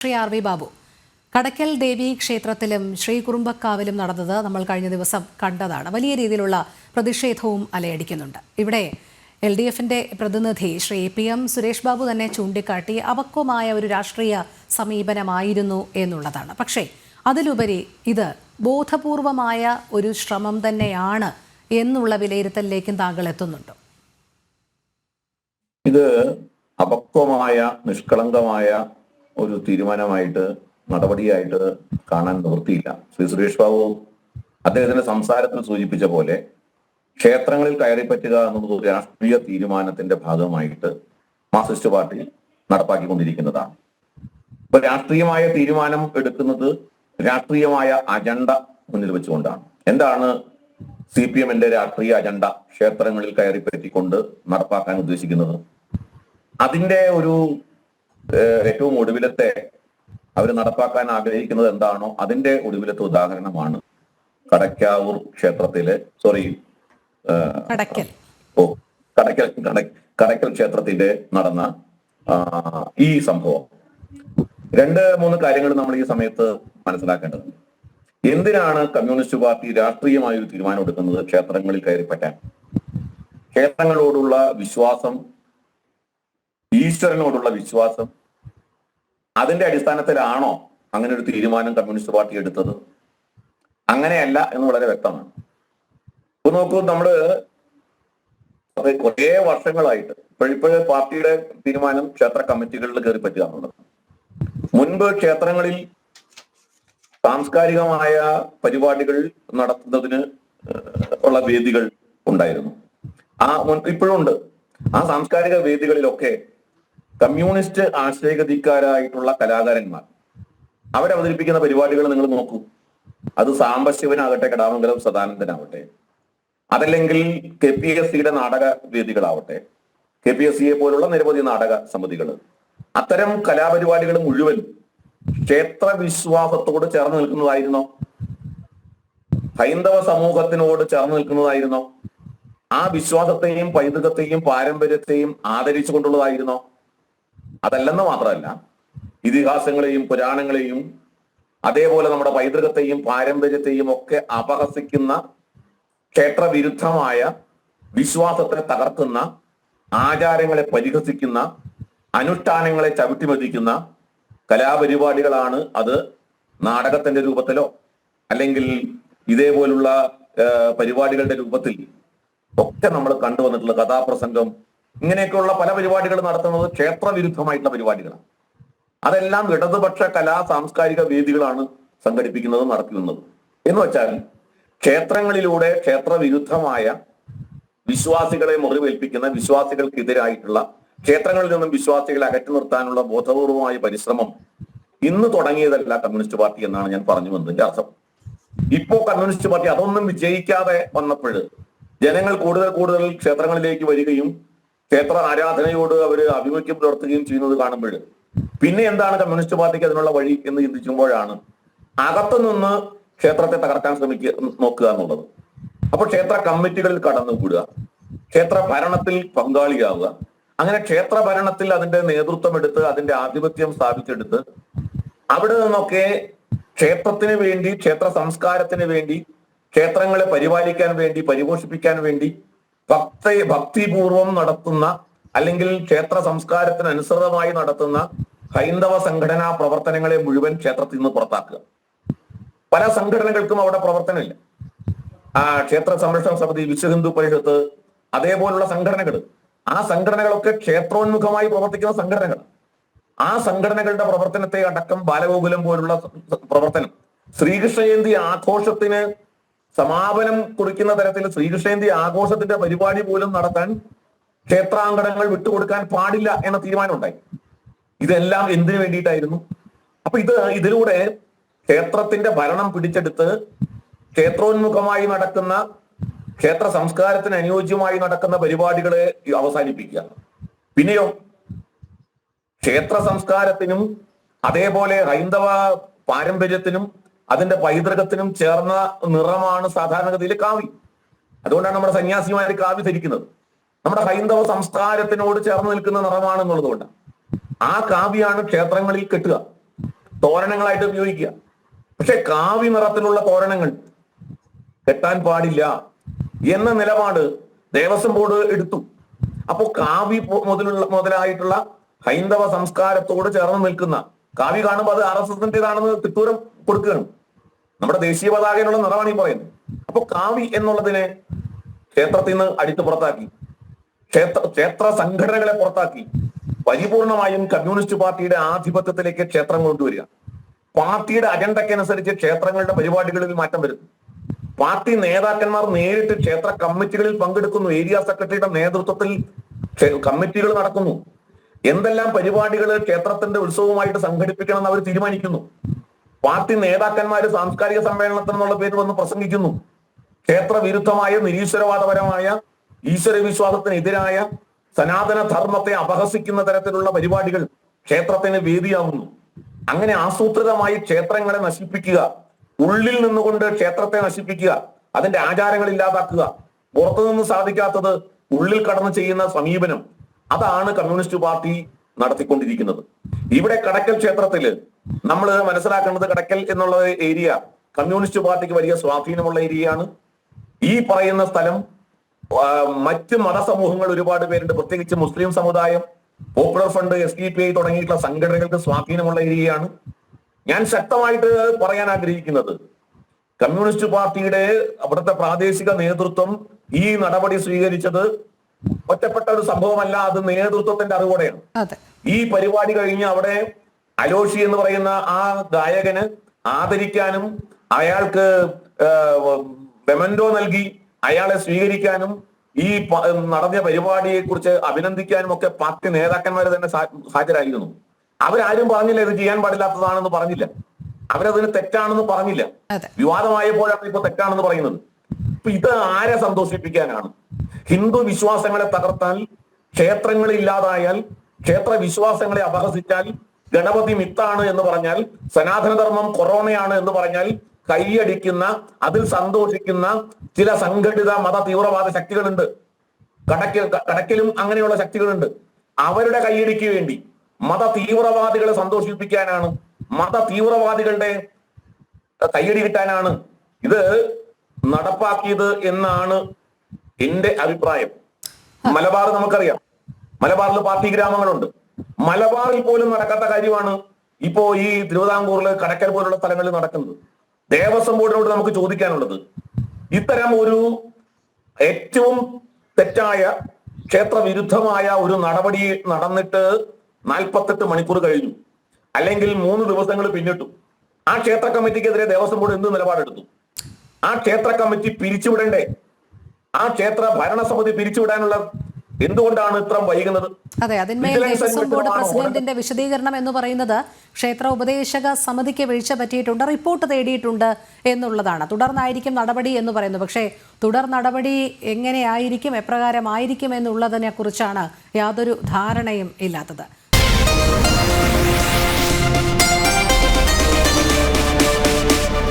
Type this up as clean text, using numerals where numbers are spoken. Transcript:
Shri R V Babu, Kadakkal ദേവി ക്ഷേത്രത്തിലും ശ്രീ കുറുമ്പക്കാവിലും നടന്നത് നമ്മൾ കഴിഞ്ഞ ദിവസം കണ്ടതാണ്. വലിയ രീതിയിലുള്ള പ്രതിഷേധവും അലയടിക്കുന്നുണ്ട്. ഇവിടെ LDFന്റെ പ്രതിനിധി ശ്രീ PM സുരേഷ് ബാബു തന്നെ ചൂണ്ടിക്കാട്ടി അപക്വമായ ഒരു രാഷ്ട്രീയ സമീപനമായിരുന്നു എന്നുള്ളതാണ്. പക്ഷേ അതിലുപരി ഇത് ബോധപൂർവമായ ഒരു ശ്രമം തന്നെയാണ് എന്നുള്ള വിലയിരുത്തലിലേക്കും താങ്കൾ എത്തുന്നുണ്ടോ? ഇത് അപക്വമായ നിഷ്കളങ്കമായ ഒരു തീരുമാനമായിട്ട് നടപടിയായിട്ട് കാണാൻ നിവൃത്തിയില്ല. ശ്രീ സുരേഷ് ബാബു അദ്ദേഹത്തിന്റെ സംസാരത്തിൽ സൂചിപ്പിച്ച പോലെ ക്ഷേത്രങ്ങളിൽ കയറിപ്പറ്റുക എന്നത് ഒരു രാഷ്ട്രീയ തീരുമാനത്തിന്റെ ഭാഗമായിട്ട് മാർക്സിസ്റ്റ് പാർട്ടി നടപ്പാക്കിക്കൊണ്ടിരിക്കുന്നതാണ്. ഇപ്പൊ രാഷ്ട്രീയമായ തീരുമാനം എടുക്കുന്നത് രാഷ്ട്രീയമായ അജണ്ട മുന്നിൽ വെച്ചുകൊണ്ടാണ്. എന്താണ് CPMന്റെ രാഷ്ട്രീയ അജണ്ട ക്ഷേത്രങ്ങളിൽ കയറിപ്പറ്റിക്കൊണ്ട് നടപ്പാക്കാൻ ഉദ്ദേശിക്കുന്നത്? അതിന്റെ ഒരു ഏറ്റവും ഒടുവിലത്തെ അവർ നടപ്പാക്കാൻ ആഗ്രഹിക്കുന്നത് എന്താണോ അതിന്റെ ഒടുവിലത്തെ ഉദാഹരണമാണ് കടയ്ക്കാവൂർ ക്ഷേത്രത്തിലെ കടയ്ക്കൽ ക്ഷേത്രത്തിന്റെ നടന്ന ഈ സംഭവം. 2-3 കാര്യങ്ങൾ നമ്മൾ ഈ സമയത്ത് മനസ്സിലാക്കേണ്ടതുണ്ട്. എന്തിനാണ് കമ്മ്യൂണിസ്റ്റ് പാർട്ടി രാഷ്ട്രീയമായ ഒരു തീരുമാനം എടുക്കുന്നത്? ക്ഷേത്രങ്ങളിൽ കയറിപ്പറ്റാൻ. ക്ഷേത്രങ്ങളോടുള്ള വിശ്വാസം, ഈശ്വരനോടുള്ള വിശ്വാസം, അതിന്റെ അടിസ്ഥാനത്തിലാണോ അങ്ങനെ ഒരു തീരുമാനം കമ്മ്യൂണിസ്റ്റ് പാർട്ടി എടുത്തത്? അങ്ങനെയല്ല എന്ന് വളരെ വ്യക്തമാണ്. ഇപ്പൊ നോക്കൂ, നമ്മള് കുറേ വർഷങ്ങളായിട്ട് ഇപ്പോഴേ പാർട്ടിയുടെ തീരുമാനം ക്ഷേത്ര കമ്മിറ്റികളിൽ കയറി പറ്റുക എന്നുള്ളത്. മുൻപ് ക്ഷേത്രങ്ങളിൽ സാംസ്കാരികമായ പരിപാടികൾ നടത്തുന്നതിന് ഉള്ള വേദികൾ ഉണ്ടായിരുന്നു. ഇപ്പോഴും ഉണ്ട്. ആ സാംസ്കാരിക വേദികളിലൊക്കെ കമ്മ്യൂണിസ്റ്റ് ആശയഗതിക്കാരായിട്ടുള്ള കലാകാരന്മാർ അവരവതരിപ്പിക്കുന്ന പരിപാടികൾ നിങ്ങൾ നോക്കൂ. അത് സാംബശിവനാകട്ടെ, കടാമംഗലം സദാനന്ദനാവട്ടെ, അതല്ലെങ്കിൽ KPSCയുടെ നാടക വേദികളാവട്ടെ, KPSCയെ പോലുള്ള നിരവധി നാടക സമിതികൾ, അത്തരം കലാപരിപാടികൾ മുഴുവൻ ക്ഷേത്ര വിശ്വാസത്തോട് ചേർന്ന് നിൽക്കുന്നതായിരുന്നോ? ഹൈന്ദവ സമൂഹത്തിനോട് ചേർന്ന് നിൽക്കുന്നതായിരുന്നോ? ആ വിശ്വാസത്തെയും പൈതൃകത്തെയും പാരമ്പര്യത്തെയും ആദരിച്ചുകൊണ്ടുള്ളതായിരുന്നോ? അതല്ലെന്ന് മാത്രമല്ല, ഇതിഹാസങ്ങളെയും പുരാണങ്ങളെയും അതേപോലെ നമ്മുടെ പൈതൃകത്തെയും പാരമ്പര്യത്തെയും ഒക്കെ അപഹസിക്കുന്ന, ക്ഷേത്രവിരുദ്ധമായ വിശ്വാസത്തെ തകർക്കുന്ന, ആചാരങ്ങളെ പരിഹസിക്കുന്ന, അനുഷ്ഠാനങ്ങളെ ചവിട്ടിമതിക്കുന്ന കലാപരിപാടികളാണ്. അത് നാടകത്തിന്റെ രൂപത്തിലോ അല്ലെങ്കിൽ ഇതേപോലുള്ള പരിപാടികളുടെ രൂപത്തിൽ ഒക്കെ നമ്മൾ കണ്ടുവന്നിട്ടുള്ള കഥാപ്രസംഗം, ഇങ്ങനെയൊക്കെയുള്ള പല പരിപാടികൾ നടത്തുന്നത് ക്ഷേത്രവിരുദ്ധമായിട്ടുള്ള പരിപാടികളാണ്. അതെല്ലാം ഇടതുപക്ഷ കലാ സാംസ്കാരിക വേദികളാണ് സംഘടിപ്പിക്കുന്നത്, നടത്തുന്നത്. എന്ന് വെച്ചാൽ ക്ഷേത്രങ്ങളിലൂടെ ക്ഷേത്രവിരുദ്ധമായ വിശ്വാസികളെ മുറിവേൽപ്പിക്കുന്ന, വിശ്വാസികൾക്കെതിരായിട്ടുള്ള, ക്ഷേത്രങ്ങളിൽ നിന്നും വിശ്വാസികളെ അകറ്റി നിർത്താനുള്ള ബോധപൂർവമായ പരിശ്രമം ഇന്ന് തുടങ്ങിയതല്ല കമ്മ്യൂണിസ്റ്റ് പാർട്ടി എന്നാണ് ഞാൻ പറഞ്ഞു വന്നതിന്റെ അർത്ഥം. ഇപ്പോ കമ്മ്യൂണിസ്റ്റ് പാർട്ടി അതൊന്നും വിജയിക്കാതെ വന്നപ്പോൾ ജനങ്ങൾ കൂടുതൽ ക്ഷേത്രങ്ങളിലേക്ക് വരികയും ക്ഷേത്ര ആരാധനയോട് അവർ ആഭിമുഖ്യം പുലർത്തുകയും ചെയ്യുന്നത് കാണുമ്പോൾ പിന്നെ എന്താണ് കമ്മ്യൂണിസ്റ്റ് പാർട്ടിക്ക് അതിനുള്ള വഴി എന്ന് ചിന്തിക്കുമ്പോഴാണ് അകത്തു നിന്ന് ക്ഷേത്രത്തെ തകർക്കാൻ നോക്കുക എന്നുള്ളത്. അപ്പൊ ക്ഷേത്ര കമ്മിറ്റികളിൽ കടന്നുകൂടുക, ക്ഷേത്ര ഭരണത്തിൽ പങ്കാളിയാവുക, അങ്ങനെ ക്ഷേത്ര ഭരണത്തിൽ അതിന്റെ നേതൃത്വം എടുത്ത് അതിന്റെ ആധിപത്യം സ്ഥാപിച്ചെടുത്ത് അവിടെ നിന്നൊക്കെ ക്ഷേത്രത്തിന് വേണ്ടി, ക്ഷേത്ര സംസ്കാരത്തിന് വേണ്ടി, ക്ഷേത്രങ്ങളെ പരിപാലിക്കാൻ വേണ്ടി, പരിപോഷിപ്പിക്കാൻ വേണ്ടി ഭക്തിപൂർവം നടത്തുന്ന അല്ലെങ്കിൽ ക്ഷേത്ര സംസ്കാരത്തിന് അനുസൃതമായി നടത്തുന്ന ഹൈന്ദവ സംഘടനാ പ്രവർത്തനങ്ങളെ മുഴുവൻ ക്ഷേത്രത്തിൽ നിന്ന് പുറത്താക്കുക. പല സംഘടനകൾക്കും അവിടെ പ്രവർത്തനമില്ല. ക്ഷേത്ര സംരക്ഷണ സമിതി, വിശ്വഹിന്ദു പരിഷത്ത്, അതേപോലുള്ള സംഘടനകൾ, ആ സംഘടനകളൊക്കെ ക്ഷേത്രോന്മുഖമായി പ്രവർത്തിക്കുന്ന സംഘടനകൾ. ആ സംഘടനകളുടെ പ്രവർത്തനത്തെ അടക്കം ബാലഗോകുലം പോലുള്ള പ്രവർത്തനം, ശ്രീകൃഷ്ണ ജയന്തി ആഘോഷത്തിന് സമാപനം കുറിക്കുന്ന തരത്തിൽ ശ്രീകൃഷ്ണ ജയന്തി ആഘോഷത്തിന്റെ പരിപാടി പോലും നടത്താൻ ക്ഷേത്രാങ്കണങ്ങൾ വിട്ടുകൊടുക്കാൻ പാടില്ല എന്ന തീരുമാനം ഉണ്ടായി. ഇതെല്ലാം എന്തിനു വേണ്ടിയിട്ടായിരുന്നു? അപ്പൊ ഇതിലൂടെ ക്ഷേത്രത്തിന്റെ ഭരണം പിടിച്ചെടുത്ത് ക്ഷേത്രോന്മുഖമായി നടക്കുന്ന, ക്ഷേത്ര സംസ്കാരത്തിന് അനുയോജ്യമായി നടക്കുന്ന പരിപാടികളെ അവസാനിപ്പിക്കുക. പിന്നെയോ ക്ഷേത്ര സംസ്കാരത്തിനും അതേപോലെ ഹൈന്ദവ പാരമ്പര്യത്തിനും അതിന്റെ പൈതൃകത്തിനും ചേർന്ന നിറമാണ് സാധാരണഗതിയിൽ കാവി. അതുകൊണ്ടാണ് നമ്മുടെ സന്യാസിമാര് കാവി ധരിക്കുന്നത്. നമ്മുടെ ഹൈന്ദവ സംസ്കാരത്തിനോട് ചേർന്ന് നിൽക്കുന്ന നിറമാണെന്നുള്ളത് കൊണ്ടാണ്. ആ കാവ്യാണ് ക്ഷേത്രങ്ങളിൽ കെട്ടുക. തോരണങ്ങളായിട്ട് ഉപയോഗിക്കുക. പക്ഷെ കാവി നിറത്തിലുള്ള തോരണങ്ങൾ കെട്ടാൻ പാടില്ല എന്ന നിലപാട് ദേവസ്വം ബോർഡ് എടുത്തു. അപ്പോ കാവി മുതലായിട്ടുള്ള ഹൈന്ദവ സംസ്കാരത്തോട് ചേർന്ന് നിൽക്കുന്ന കാവി കാണുമ്പോൾ അത് RSSന്റേതാണെന്ന് തിട്ടൂരം കൊടുക്കുകയാണ്. നമ്മുടെ ദേശീയ പതാകയിലുള്ള നിറമാണ് ഈ പറയുന്നത്. അപ്പൊ കാവി എന്നുള്ളതിനെ ക്ഷേത്രത്തിൽ നിന്ന് അടിച്ചു പുറത്താക്കി, ക്ഷേത്ര സംഘടനകളെ പുറത്താക്കി, പരിപൂർണമായും കമ്മ്യൂണിസ്റ്റ് പാർട്ടിയുടെ ആധിപത്യത്തിലേക്ക് ക്ഷേത്രം കൊണ്ടുവരിക. പാർട്ടിയുടെ അജണ്ടയ്ക്കനുസരിച്ച് ക്ഷേത്രങ്ങളുടെ പരിപാടികളിൽ മാറ്റം വരുന്നു. പാർട്ടി നേതാക്കന്മാർ നേരിട്ട് ക്ഷേത്ര കമ്മിറ്റികളിൽ പങ്കെടുക്കുന്നു. ഏരിയ സെക്രട്ടറിയുടെ നേതൃത്വത്തിൽ കമ്മിറ്റികൾ നടക്കുന്നു. എന്തെല്ലാം പരിപാടികൾ ക്ഷേത്രത്തിന്റെ ഉത്സവമായിട്ട് സംഘടിപ്പിക്കണം എന്ന് അവർ തീരുമാനിക്കുന്നു. പാർട്ടി നേതാക്കന്മാര് സാംസ്കാരിക സമ്മേളനത്തിനുള്ള പേരിൽ വന്ന് പ്രസംഗിക്കുന്നു. ക്ഷേത്ര വിരുദ്ധമായ, നിരീശ്വരവാദപരമായ, ഈശ്വര വിശ്വാസത്തിനെതിരായ, സനാതന ധർമ്മത്തെ അപഹസിക്കുന്ന തരത്തിലുള്ള പരിപാടികൾ ക്ഷേത്രത്തിന് വേദിയാകുന്നു. അങ്ങനെ ആസൂത്രിതമായി ക്ഷേത്രങ്ങളെ നശിപ്പിക്കുക, ഉള്ളിൽ നിന്നുകൊണ്ട് ക്ഷേത്രത്തെ നശിപ്പിക്കുക, അതിന്റെ ആചാരങ്ങൾ ഇല്ലാതാക്കുക, പുറത്തുനിന്ന് സാധിക്കാത്തത് ഉള്ളിൽ കടന്ന് ചെയ്യുന്ന സമീപനം, അതാണ് കമ്മ്യൂണിസ്റ്റ് പാർട്ടി നടത്തിക്കൊണ്ടിരിക്കുന്നത്. ഇവിടെ കടക്കൽ ക്ഷേത്രത്തില് നമ്മൾ മനസ്സിലാക്കേണ്ടത്, കടക്കൽ എന്നുള്ള ഏരിയ കമ്മ്യൂണിസ്റ്റ് പാർട്ടിക്ക് വലിയ സ്വാധീനമുള്ള ഏരിയയാണ്. ഈ പറയുന്ന സ്ഥലം മറ്റ് മതസമൂഹങ്ങൾ ഒരുപാട് പേരുണ്ട്, പ്രത്യേകിച്ച് മുസ്ലിം സമുദായം, പോപ്പുലർ ഫ്രണ്ട്, SDPI തുടങ്ങിയിട്ടുള്ള സംഘടനകൾക്ക് സ്വാധീനമുള്ള ഏരിയയാണ്. ഞാൻ ശക്തമായിട്ട് പറയാൻ ആഗ്രഹിക്കുന്നത്, കമ്മ്യൂണിസ്റ്റ് പാർട്ടിയുടെ അവിടുത്തെ പ്രാദേശിക നേതൃത്വം ഈ നടപടി സ്വീകരിച്ചത് ഒറ്റപ്പെട്ട ഒരു സംഭവമല്ല, അത് നേതൃത്വത്തിന്റെ അറിവോടെയാണ്. ഈ പരിപാടി കഴിഞ്ഞ് അവിടെ അലോഷി എന്ന് പറയുന്ന ആ ഗായകന് ആദരിക്കാനും അയാൾക്ക് മെമന്റോ നൽകി അയാളെ സ്വീകരിക്കാനും ഈ നടന്ന പരിപാടിയെ കുറിച്ച് അഭിനന്ദിക്കാനും ഒക്കെ പാർട്ടി നേതാക്കന്മാർ തന്നെ ഹാജരായിരുന്നു. അവരാരും പറഞ്ഞില്ല ഇത് ചെയ്യാൻ പാടില്ലാത്തതാണെന്ന് പറഞ്ഞില്ല, അവരതിന് തെറ്റാണെന്ന് പറഞ്ഞില്ല. വിവാദമായപ്പോഴാണ് ഇപ്പൊ തെറ്റാണെന്ന് പറയുന്നത്. ഇപ്പൊ ഇത് ആരെ സന്തോഷിപ്പിക്കാനാണ്? ഹിന്ദു വിശ്വാസങ്ങളെ തകർത്താൽ, ക്ഷേത്രങ്ങൾ ഇല്ലാതായാൽ, ക്ഷേത്ര വിശ്വാസങ്ങളെ അപഹസിച്ചാൽ, ഗണപതി മിത്താണ് എന്ന് പറഞ്ഞാൽ, സനാതനധർമ്മം കൊറോണയാണ് എന്ന് പറഞ്ഞാൽ കൈയടിക്കുന്ന, അതിൽ സന്തോഷിക്കുന്ന ചില സംഘടിത മത തീവ്രവാദ ശക്തികളുണ്ട്. കടക്കലും അങ്ങനെയുള്ള ശക്തികളുണ്ട്. അവരുടെ കൈയടിക്ക് വേണ്ടി മത തീവ്രവാദികളെ സന്തോഷിപ്പിക്കാനാണ്, മത തീവ്രവാദികളുടെ കൈയടി കിട്ടാനാണ് ഇത് നടപ്പാക്കിയത് എന്നാണ് എന്റെ അഭിപ്രായം. മലബാർ നമുക്കറിയാം, മലബാറിൽ പാർട്ടി ഗ്രാമങ്ങളുണ്ട്. മലബാറിൽ പോലും നടക്കാത്ത കാര്യമാണ് ഇപ്പോ ഈ തിരുവിതാംകൂറില് കടക്കൽ പോലുള്ള സ്ഥലങ്ങളിൽ നടക്കുന്നത്. ദേവസ്വം ബോർഡിനോട് നമുക്ക് ചോദിക്കാനുള്ളത്, ഇത്തരം ഒരു ഏറ്റവും തെറ്റായ, ക്ഷേത്ര വിരുദ്ധമായ ഒരു നടപടി നടന്നിട്ട് 48 മണിക്കൂർ കഴിഞ്ഞു, അല്ലെങ്കിൽ 3 ദിവസങ്ങൾ പിന്നിട്ടു. ആ ക്ഷേത്ര കമ്മിറ്റിക്കെതിരെ ദേവസ്വം ബോർഡ് എന്ത് നിലപാടെടുത്തു? ആ ക്ഷേത്ര കമ്മിറ്റി പിരിച്ചുവിടണ്ടേ? ആ ക്ഷേത്ര ഭരണസമിതി പിരിച്ചുവിടാനുള്ള എന്തുകൊണ്ടാണ് ഇത്ര വൈകുന്നത്? അതെ, അതിന്മേൽ ദേവസ്വം ബോർഡ് പ്രസിഡന്റിന്റെ വിശദീകരണം എന്ന് പറയുന്നത് ക്ഷേത്ര ഉപദേശക സമിതിക്ക് വീഴ്ച പറ്റിയിട്ടുണ്ട്, റിപ്പോർട്ട് തേടിയിട്ടുണ്ട് എന്നുള്ളതാണ്. തുടർന്നായിരിക്കും നടപടി എന്ന് പറയുന്നു. പക്ഷേ തുടർ നടപടി എങ്ങനെയായിരിക്കും, എപ്രകാരമായിരിക്കും എന്നുള്ളതിനെ കുറിച്ചാണ് യാതൊരു ധാരണയും ഇല്ലാത്തത്.